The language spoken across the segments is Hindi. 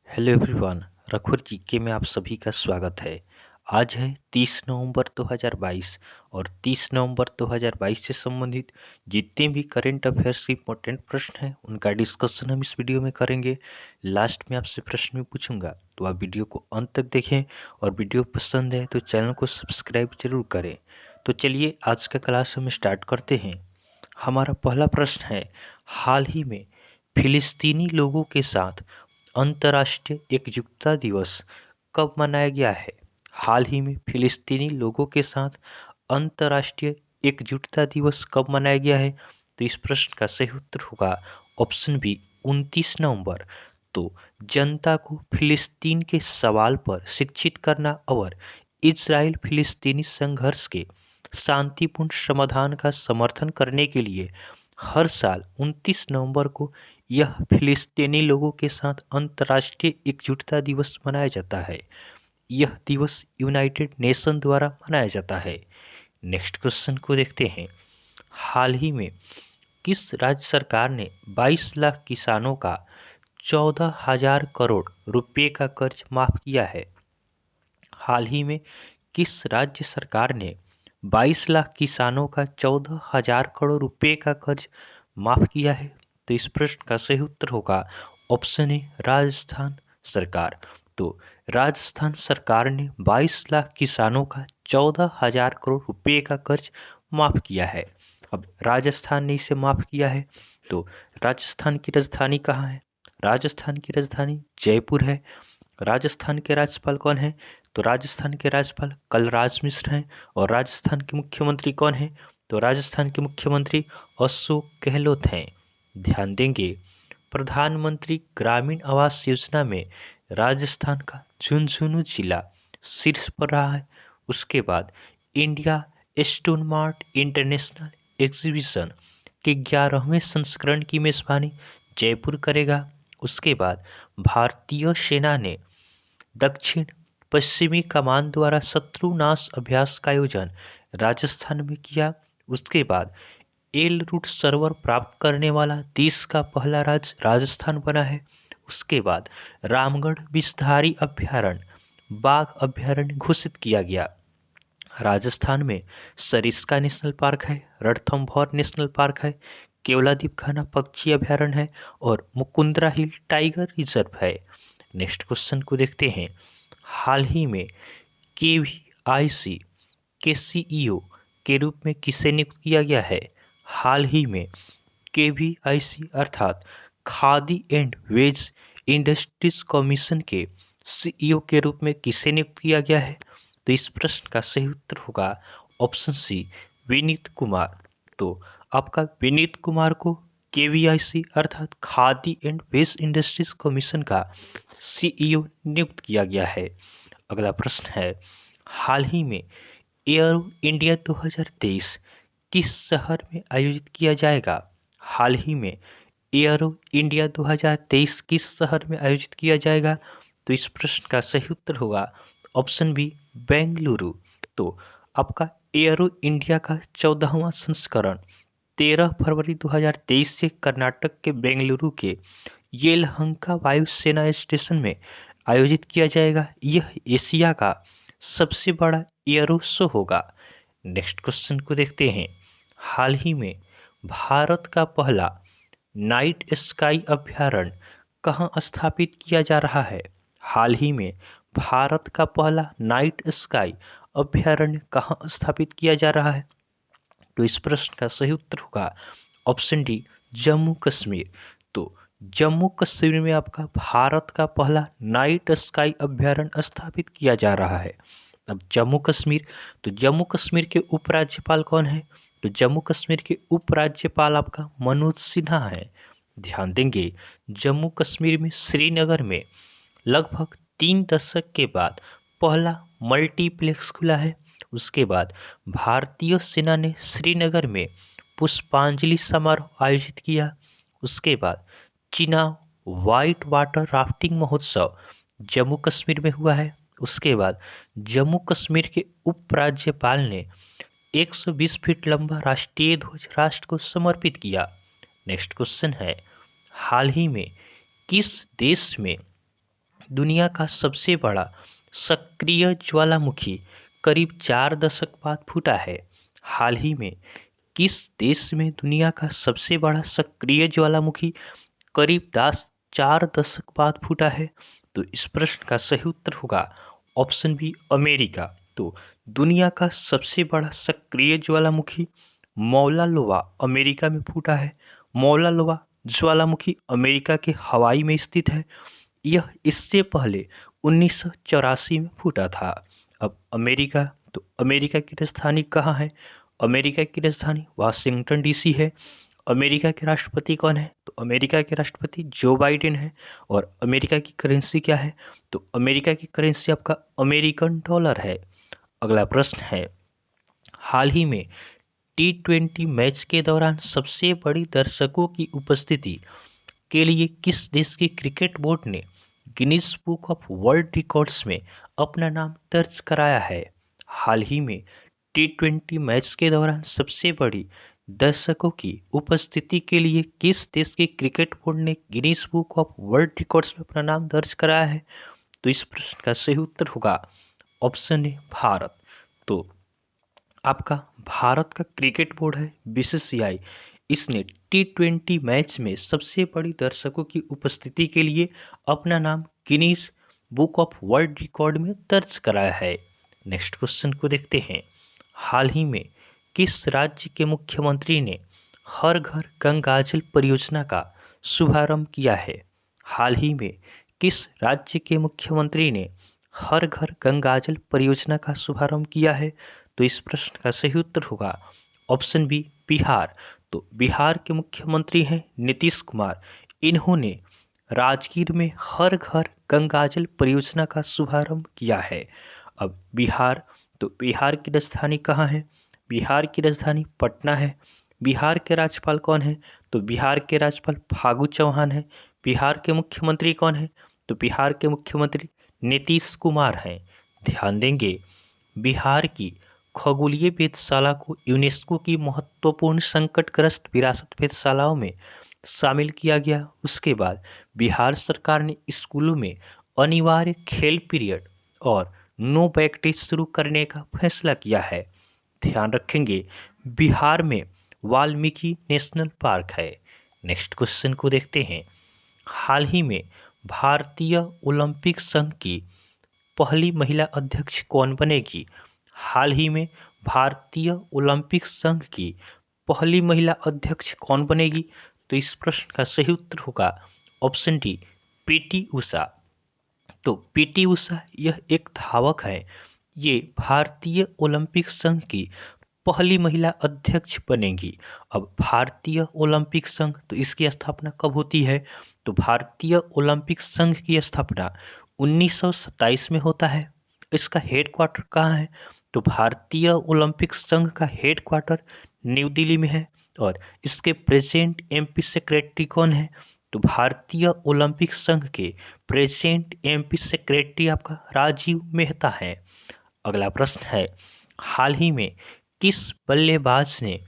Hello everyone. रघुवर जीके में आप सभी का स्वागत है। आज है 30 नवंबर 2022 और 30 नवंबर 2022 से संबंधित जितने भी करंट अफेयर्स के इंपॉर्टेंट प्रश्न हैं उनका डिस्कशन हम इस वीडियो में करेंगे। लास्ट में आपसे प्रश्न भी पूछूंगा, तो आप वीडियो को अंत तक देखें और वीडियो पसंद है तो चैनल को सब्सक्राइब जरूर करें। तो चलिए आज का क्लास हम स्टार्ट करते हैं। हमारा पहला प्रश्न है, हाल ही में फिलिस्तीनी लोगों के साथ अंतर्राष्ट्रीय एकजुटता दिवस कब मनाया गया है? हाल ही में फिलिस्तीनी लोगों के साथ अंतर्राष्ट्रीय एकजुटता दिवस कब मनाया गया है? तो इस प्रश्न का सही उत्तर होगा ऑप्शन बी 29 नवंबर। तो जनता को फिलिस्तीन के सवाल पर शिक्षित करना और इजराइल फिलिस्तीनी संघर्ष के शांतिपूर्ण समाधान का समर्थन करने के लिए हर साल 29 नवंबर को यह फिलिस्तीनी लोगों के साथ अंतर्राष्ट्रीय एकजुटता दिवस मनाया जाता है। यह दिवस यूनाइटेड नेशन द्वारा मनाया जाता है। नेक्स्ट क्वेश्चन को देखते हैं। हाल ही में किस राज्य सरकार ने 22 लाख किसानों का 14,000 करोड़ रुपए का कर्ज माफ किया है? हाल ही में किस राज्य सरकार ने 22 लाख किसानों का 14,000 करोड़ रुपए का कर्ज माफ किया है? तो इस प्रश्न का सही उत्तर होगा ऑप्शन ए राजस्थान सरकार। तो राजस्थान सरकार ने 22 लाख किसानों का 14,000 करोड़ रुपए का कर्ज माफ किया है। अब राजस्थान ने इसे माफ किया है, तो राजस्थान की राजधानी कहाँ है? राजस्थान की राजधानी जयपुर है। राजस्थान के राज्यपाल कौन है? तो राजस्थान के राज्यपाल कलराज मिश्र हैं। और राजस्थान के मुख्यमंत्री कौन है? तो राजस्थान के मुख्यमंत्री अशोक गहलोत हैं। ध्यान देंगे, प्रधानमंत्री ग्रामीण आवास योजना में राजस्थान का झुंझुनू जिला शीर्ष पर रहा है। उसके बाद India stone mart international exhibition के 11वें संस्करण की मेजबानी जयपुर करेगा। उसके बाद भारतीय सेना ने दक्षिण पश्चिमी कमान द्वारा शत्रु नाश अभ्यास का आयोजन राजस्थान में किया। उसके बाद एल रूट सर्वर प्राप्त करने वाला देश का पहला राज्य राजस्थान बना है। उसके बाद रामगढ़ विषधारी अभ्यारण्य बाघ अभ्यारण्य घोषित किया गया। राजस्थान में सरिस्का नेशनल पार्क है, रणथंभौर नेशनल पार्क है, केवलादीप घाना पक्षी अभ्यारण्य है और मुकुंदरा हिल टाइगर रिजर्व है। नेक्स्ट क्वेश्चन को देखते हैं। हाल ही में KVIC के CEO के रूप में किसे नियुक्त किया गया है? हाल ही में KVIC अर्थात Khadi and village industries commission के CEO के रूप में किसे नियुक्त किया गया है? तो इस प्रश्न का सही उत्तर होगा ऑप्शन सी विनीत कुमार। तो आपका विनीत कुमार को KVIC अर्थात Khadi and village industries commission का CEO नियुक्त किया गया है। अगला प्रश्न है, हाल ही में एयरो इंडिया 2023 किस शहर में आयोजित किया जाएगा? हाल ही में एयरो इंडिया 2023 किस शहर में आयोजित किया जाएगा? तो इस प्रश्न का सही उत्तर होगा ऑप्शन बी बेंगलुरु। तो आपका एयरो इंडिया का 14वां संस्करण 13 फरवरी 2023 से कर्नाटक के बेंगलुरु के येलहंका वायुसेना स्टेशन में आयोजित किया जाएगा। यह एशिया का सबसे बड़ा एयरो शो होगा। नेक्स्ट क्वेश्चन को देखते हैं। हाल ही में भारत का पहला नाइट स्काई अभ्यारण्य कहाँ स्थापित किया जा रहा है? हाल ही में भारत का पहला नाइट स्काई अभ्यारण्य कहाँ स्थापित किया जा रहा है? तो इस प्रश्न का सही उत्तर होगा ऑप्शन डी जम्मू कश्मीर। तो जम्मू कश्मीर में आपका भारत का पहला नाइट स्काई अभ्यारण्य स्थापित किया जा रहा है। अब जम्मू कश्मीर, तो जम्मू कश्मीर के उपराज्यपाल कौन है? तो जम्मू कश्मीर के उपराज्यपाल आपका मनोज सिन्हा है। ध्यान देंगे, जम्मू कश्मीर में श्रीनगर में लगभग 3 दशक के बाद पहला मल्टीप्लेक्स खुला है। उसके बाद भारतीय सेना ने श्रीनगर में पुष्पांजलि समारोह आयोजित किया। उसके बाद चिनाब वाइट वाटर राफ्टिंग महोत्सव जम्मू कश्मीर में हुआ है। उसके बाद जम्मू कश्मीर के उपराज्यपाल ने 120 फीट लंबा राष्ट्रीय ध्वज राष्ट्र को समर्पित किया। नेक्स्ट क्वेश्चन है, हाल ही में किस देश में दुनिया का सबसे बड़ा सक्रिय ज्वालामुखी करीब 4 दशक बाद फूटा है। हाल ही में किस देश में दुनिया का सबसे बड़ा सक्रिय ज्वालामुखी करीब 4 दशक बाद फूटा है? तो इस प्रश्न का सही उत्तर होगा ऑप्शन बी, अमेरिका। तो दुनिया का सबसे बड़ा सक्रिय ज्वालामुखी मौला लोवा अमेरिका में फूटा है। मौला लोवा ज्वालामुखी अमेरिका के हवाई में स्थित है। यह इससे पहले 1984 में फूटा था। अब अमेरिका, तो अमेरिका की राजधानी कहाँ है? अमेरिका की राजधानी वाशिंगटन डीसी है। अमेरिका के राष्ट्रपति कौन है? तो अमेरिका के राष्ट्रपति जो बाइडेन है। और अमेरिका की करेंसी क्या है? तो अमेरिका की करेंसी आपका अमेरिकन डॉलर है। अगला प्रश्न है, हाल ही में T20 मैच के दौरान सबसे बड़ी दर्शकों की उपस्थिति के लिए किस देश की क्रिकेट बोर्ड ने Guinness book of world records में अपना नाम दर्ज कराया है? हाल ही में T20 मैच के दौरान सबसे बड़ी दर्शकों की उपस्थिति के लिए किस देश की क्रिकेट बोर्ड ने Guinness book of world records में अपना नाम दर्ज कराया है? तो इस प्रश्न का सही उत्तर होगा ऑप्शन ए, भारत। तो आपका भारत का क्रिकेट बोर्ड है बीसीसीआई, इसने T20 मैच में सबसे बड़ी दर्शकों की उपस्थिति के लिए अपना नाम Guinness book of world record में दर्ज कराया है। नेक्स्ट क्वेश्चन को देखते हैं, हाल ही में किस राज्य के मुख्यमंत्री ने हर घर गंगाजल परियोजना का शुभारंभ किया है? हाल ही में किस राज्य के मुख्यमंत्री ने हर घर गंगाजल परियोजना का शुभारंभ किया है? तो इस प्रश्न का सही उत्तर होगा ऑप्शन बी, बिहार। तो बिहार के मुख्यमंत्री हैं नीतीश कुमार। इन्होंने राजगीर में हर घर गंगाजल परियोजना का शुभारंभ किया है। अब बिहार, तो बिहार की राजधानी कहाँ है? बिहार की राजधानी पटना है। बिहार के राज्यपाल कौन है? तो बिहार के राज्यपाल फागू चौहान है। बिहार के मुख्यमंत्री कौन है? तो बिहार के मुख्यमंत्री नीतीश कुमार हैं। ध्यान देंगे, बिहार की खगोलीय वेधशाला को यूनेस्को की महत्वपूर्ण संकटग्रस्त विरासत वेधशालाओं में शामिल किया गया। उसके बाद बिहार सरकार ने स्कूलों में अनिवार्य खेल पीरियड और नो बैक डे शुरू करने का फैसला किया है। ध्यान रखेंगे, बिहार में वाल्मीकि नेशनल पार्क है। नेक्स्ट क्वेश्चन को देखते हैं, हाल ही में भारतीय ओलंपिक संघ की पहली महिला अध्यक्ष कौन बनेगी? हाल ही में भारतीय ओलंपिक संघ की पहली महिला अध्यक्ष कौन बनेगी? तो इस प्रश्न का सही उत्तर होगा ऑप्शन डी, पीटी उषा। तो पीटी उषा यह एक धावक है। ये भारतीय ओलंपिक संघ की पहली महिला अध्यक्ष बनेगी। अब भारतीय ओलंपिक संघ, तो इसकी स्थापना कब होती है? तो भारतीय ओलंपिक संघ की स्थापना 1927 में होता है। इसका हेडक्वार्टर कहाँ है? तो भारतीय ओलंपिक संघ का हेडक्वार्टर न्यू दिल्ली में है। और इसके प्रेजेंट एमपी सेक्रेटरी कौन है? तो भारतीय ओलंपिक संघ के प्रेजेंट एमपी सेक्रेटरी आपका राजीव मेहता है। अगला प्रश्न है, हाल ही में किस बल्लेबाज ने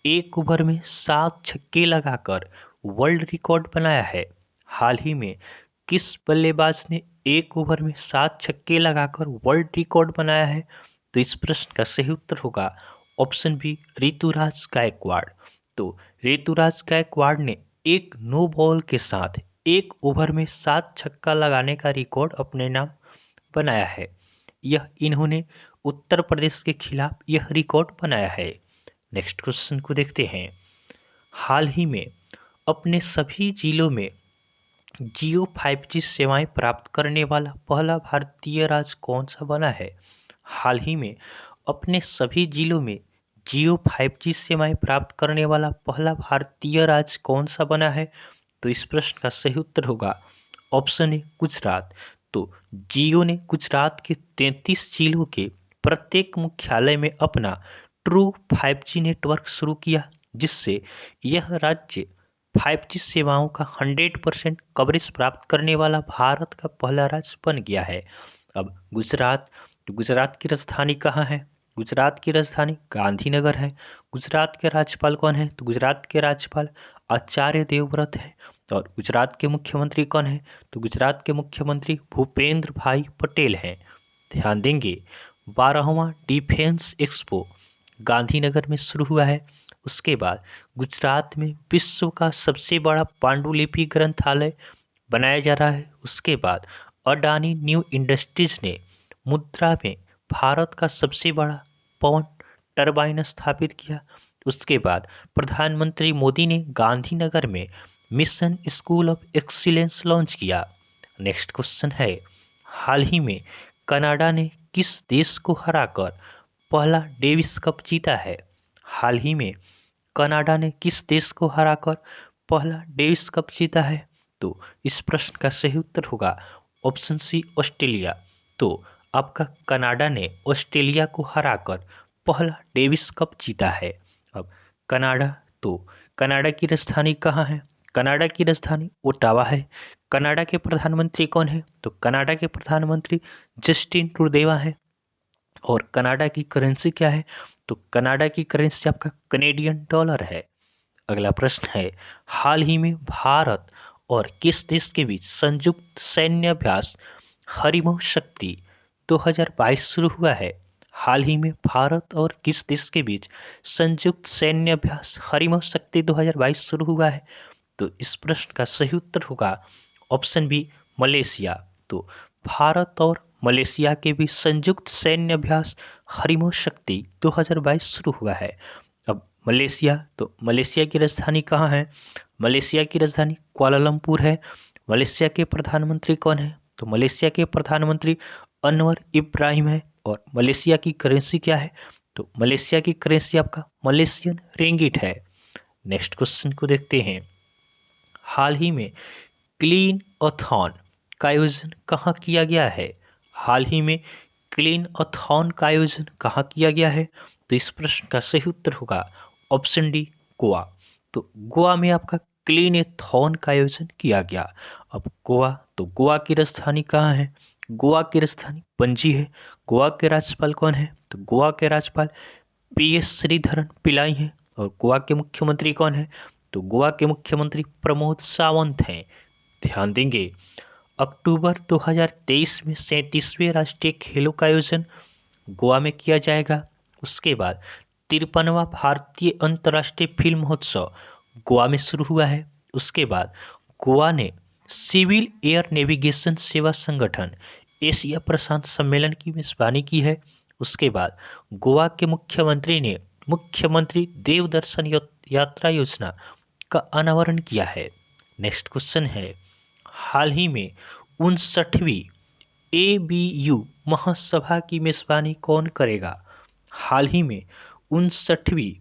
एक ओवर में 7 छक्के लगाकर वर्ल्ड रिकॉर्ड बनाया है? हाल ही में किस बल्लेबाज ने एक ओवर में 7 छक्के लगाकर वर्ल्ड रिकॉर्ड बनाया है? तो इस प्रश्न का सही उत्तर होगा ऑप्शन बी, ऋतुराज गायकवाड़। तो ऋतुराज गायकवाड़ ने एक नो बॉल के साथ एक ओवर में 7 छक्का लगाने का रिकॉर्ड अपने नाम बनाया है। यह इन्होंने उत्तर प्रदेश के खिलाफ यह रिकॉर्ड बनाया है। नेक्स्ट क्वेश्चन को देखते हैं, हाल ही में अपने सभी जिलों में जियो 5G सेवाएं प्राप्त करने वाला पहला भारतीय राज्य कौन सा बना है? हाल ही में अपने सभी जिलों में जियो 5G सेवाएं प्राप्त करने वाला पहला भारतीय राज्य कौन सा बना है? तो इस प्रश्न का सही उत्तर होगा ऑप्शन ए, गुजरात। तो जियो ने गुजरात के 33 जिलों के प्रत्येक मुख्यालय में अपना ट्रू 5G नेटवर्क शुरू किया, जिससे यह राज्य 5G सेवाओं का 100% कवरेज प्राप्त करने वाला भारत का पहला राज्य बन गया है। अब गुजरात, तो गुजरात की राजधानी कहाँ है? गुजरात की राजधानी गांधीनगर है। गुजरात के राज्यपाल कौन है? तो गुजरात के राज्यपाल आचार्य देवव्रत है। और गुजरात के मुख्यमंत्री कौन है? तो गुजरात के मुख्यमंत्री भूपेंद्र भाई पटेल हैं। ध्यान देंगे 12वां डिफेंस एक्सपो गांधीनगर में शुरू हुआ है। उसके बाद गुजरात में विश्व का सबसे बड़ा पांडुलिपि ग्रंथालय बनाया जा रहा है। उसके बाद अडानी न्यू इंडस्ट्रीज ने मुद्रा में भारत का सबसे बड़ा पवन टरबाइन स्थापित किया। उसके बाद प्रधानमंत्री मोदी ने गांधीनगर में mission school of excellence launch किया। नेक्स्ट क्वेश्चन है, हाल ही में कनाडा ने किस देश को हराकर पहला डेविस कप जीता है? हाल ही में कनाडा ने किस देश को हराकर पहला डेविस कप जीता है? तो इस प्रश्न का सही उत्तर होगा ऑप्शन सी ऑस्ट्रेलिया। तो आपका कनाडा ने ऑस्ट्रेलिया को हराकर पहला डेविस कप जीता है। अब कनाडा, तो कनाडा की राजधानी कहाँ है? कनाडा की राजधानी ओटावा है। कनाडा के प्रधानमंत्री कौन है? तो कनाडा के प्रधानमंत्री जस्टिन ट्रूडेवा है। और कनाडा की करेंसी क्या है? तो कनाडा की करेंसी आपका कनेडियन डॉलर है। अगला प्रश्न है, हाल ही में भारत और किस देश के बीच संयुक्त सैन्य अभ्यास हरिमोह शक्ति 2022 शुरू हुआ है? हाल ही में भारत और किस देश के बीच संयुक्त सैन्य अभ्यास हरिमोह शक्ति 2022 शुरू हुआ है? तो इस प्रश्न का सही उत्तर होगा ऑप्शन बी मलेशिया। तो भारत और मलेशिया के बीच संयुक्त सैन्य अभ्यास हरिमोह शक्ति 2022 शुरू हुआ है। अब मलेशिया, तो मलेशिया की राजधानी कहाँ है? मलेशिया की राजधानी कुआलालंपुर है। मलेशिया के प्रधानमंत्री कौन है? तो मलेशिया के प्रधानमंत्री अनवर इब्राहिम है। और मलेशिया की करेंसी क्या है? तो मलेशिया की करेंसी आपका मलेशियन रिंगिट है। नेक्स्ट क्वेश्चन को देखते हैं, हाल ही में क्लीन अथॉन का आयोजन कहाँ किया गया है? हाल ही में क्लीन अथॉन का आयोजन कहाँ किया गया है? तो इस प्रश्न का सही उत्तर होगा ऑप्शन डी गोवा। तो गोवा में आपका क्लीन एथॉन का आयोजन किया गया। अब गोवा, तो गोवा की राजधानी कहाँ है? गोवा की राजधानी पणजी है। गोवा के राज्यपाल कौन है? तो गोवा के राज्यपाल PS श्रीधरन पिल्लाई हैं। और गोवा के मुख्यमंत्री कौन है? तो गोवा के मुख्यमंत्री प्रमोद सावंत हैं। ध्यान देंगे अक्टूबर 2023 में 37वें राष्ट्रीय खेलों का आयोजन गोवा में किया जाएगा। उसके बाद 53वां भारतीय अंतर्राष्ट्रीय फिल्म महोत्सव गोवा में शुरू हुआ है। उसके बाद गोवा ने सिविल एयर नेविगेशन सेवा संगठन एशिया प्रशांत सम्मेलन की मेजबानी की है। उसके बाद गोवा के मुख्यमंत्री ने मुख्यमंत्री देवदर्शन यात्रा योजना का अनावरण किया है। नेक्स्ट क्वेश्चन है, हाल ही में 59वीं ABU महासभा की मेजबानी कौन करेगा? हाल ही में 59वीं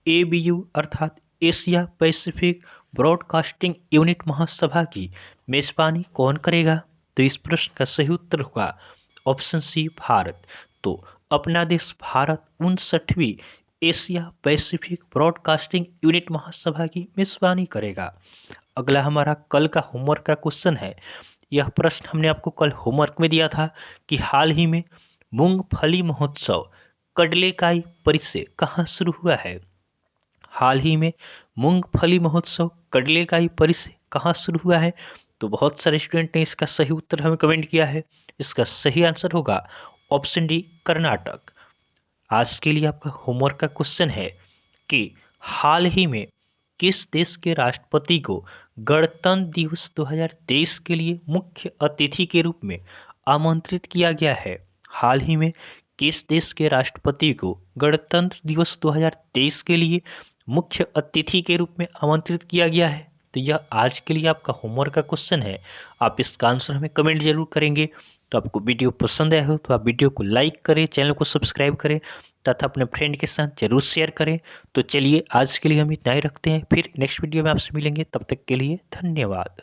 ABU अर्थात एशिया पैसिफिक ब्रॉडकास्टिंग यूनिट महासभा की मेजबानी कौन करेगा? तो इस प्रश्न का सही उत्तर होगा ऑप्शन सी भारत। तो अपना देश भारत 59वीं एशिया पैसिफिक ब्रॉडकास्टिंग यूनिट महासभा की मेजबानी करेगा। अगला हमारा कल का होमवर्क का क्वेश्चन है। यह प्रश्न हमने आपको कल होमवर्क में दिया था कि हाल ही में मूंगफली महोत्सव कडलेकाई परिसर कहाँ शुरू हुआ है? हाल ही में मूंगफली महोत्सव कडलेकाई परिसर कहाँ शुरू हुआ है? तो बहुत सारे स्टूडेंट ने इसका सही उत्तर हमें कमेंट किया है। इसका सही आंसर होगा ऑप्शन डी कर्नाटक। आज के लिए आपका होमवर्क का क्वेश्चन है कि हाल ही में किस देश के राष्ट्रपति को गणतंत्र दिवस 2023 के लिए मुख्य अतिथि के रूप में आमंत्रित किया गया है? हाल ही में किस देश के राष्ट्रपति को गणतंत्र दिवस 2023 के लिए मुख्य अतिथि के रूप में आमंत्रित किया गया है? तो यह आज के लिए आपका होमवर्क का क्वेश्चन है। आप इसका आंसर हमें कमेंट जरूर करेंगे। तो आपको वीडियो पसंद आया हो तो आप वीडियो को लाइक करें, चैनल को सब्सक्राइब करें तथा अपने फ्रेंड के साथ जरूर शेयर करें। तो चलिए आज के लिए हम इतना ही रखते हैं, फिर नेक्स्ट वीडियो में आपसे मिलेंगे। तब तक के लिए धन्यवाद।